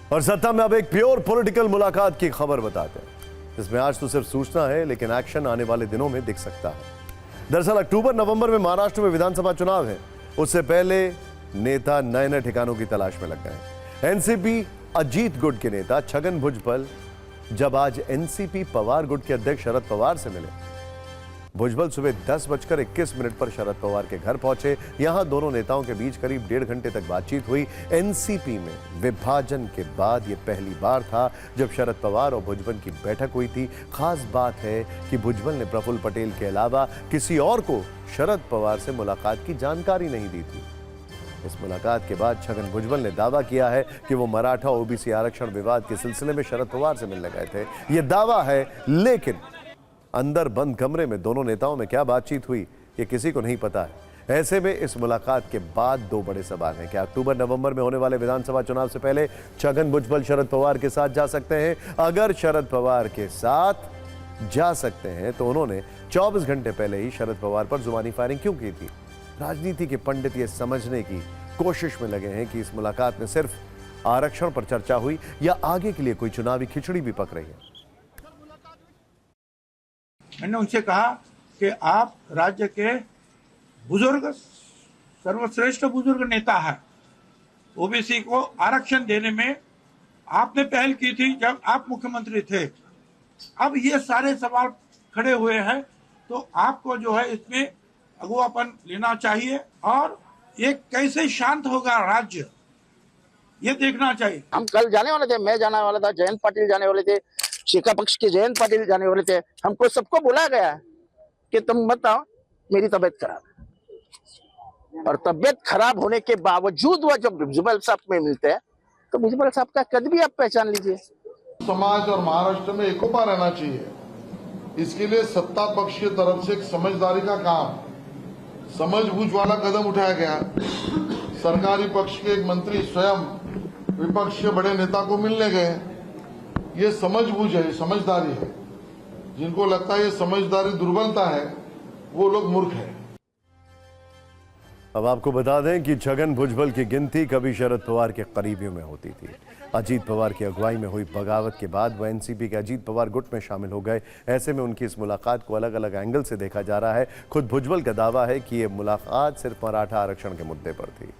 और सत्ता में अब एक प्योर पॉलिटिकल मुलाकात की खबर बताते हैं, जिसमें आज तो सिर्फ सूचना है लेकिन एक्शन आने वाले दिनों में दिख सकता है। दरअसल अक्टूबर नवंबर में महाराष्ट्र में विधानसभा चुनाव है, उससे पहले नेता नए नए ठिकानों की तलाश में लग गए। एनसीपी अजीत गुट के नेता छगन भुजबल जब आज एनसीपी पवार गुट के अध्यक्ष शरद पवार से मिले, भुजबल सुबह 10:21 पर शरद पवार के घर पहुंचे। यहां दोनों नेताओं के बीच करीब 1.5 घंटे तक बातचीत हुई। एनसीपी में विभाजन के बाद यह पहली बार था जब शरद पवार और भुजबल की बैठक हुई थी। खास बात है कि भुजबल ने प्रफुल्ल पटेल के अलावा किसी और को शरद पवार से मुलाकात की जानकारी नहीं दी थी। इस मुलाकात के बाद छगन भुजबल ने दावा किया है कि वो मराठा ओबीसी आरक्षण विवाद के सिलसिले में शरद पवार से मिलने गए थे। यह दावा है, लेकिन अंदर बंद कमरे में दोनों नेताओं में क्या बातचीत हुई ये किसी को नहीं पता है। ऐसे में इस मुलाकात के बाद दो बड़े सवाल हैं। क्या अक्टूबर नवंबर में होने वाले विधानसभा चुनाव से पहले छगन भुजबल शरद पवार के साथ जा सकते हैं? अगर शरद पवार के साथ जा सकते हैं तो उन्होंने 24 घंटे पहले ही शरद पवार पर जुबानी फायरिंग क्यों की थी? राजनीति के पंडित ये समझने की कोशिश में लगे हैं कि इस मुलाकात में सिर्फ आरक्षण पर चर्चा हुई या आगे के लिए कोई चुनावी खिचड़ी भी पक रही है। मैंने उनसे कहा कि आप राज्य के बुजुर्ग, सर्वश्रेष्ठ बुजुर्ग नेता है। ओबीसी को आरक्षण देने में आपने पहल की थी जब आप मुख्यमंत्री थे। अब ये सारे सवाल खड़े हुए हैं तो आपको जो है इसमें अगुवापन लेना चाहिए और ये कैसे शांत होगा राज्य, ये देखना चाहिए। हम कल जाने वाले थे, मैं जाने वाला था, जयंत पाटिल जाने वाले थे, शिखा पक्ष के जयंत पाटिल जाने वाले थे। हमको सबको बुलाया गया कि तुम बताओ, मेरी तबीयत खराब है। और तबीयत खराब होने के बावजूद वह जब भुजबल साहब में मिलते हैं तो भुजबल साहब का कद भी आप पहचान लीजिए। समाज और महाराष्ट्र में एकोपा रहना चाहिए। इसके लिए सत्ता पक्ष की तरफ से एक समझदारी का काम, समझबूझ वाला कदम उठाया गया। सरकारी पक्ष के एक मंत्री स्वयं विपक्ष के बड़े नेता को मिलने गए। ये समझबूझ है, समझदारी है। जिनको लगता है ये समझदारी दुर्बलता है, वो लोग मूर्ख है। अब आपको बता दें कि छगन भुजबल की गिनती कभी शरद पवार के करीबियों में होती थी। अजीत पवार की अगुवाई में हुई बगावत के बाद वह एनसीपी के अजीत पवार गुट में शामिल हो गए। ऐसे में उनकी इस मुलाकात को अलग अलग एंगल से देखा जा रहा है। खुद भुजबल का दावा है कि यह मुलाकात सिर्फ मराठा आरक्षण के मुद्दे पर थी।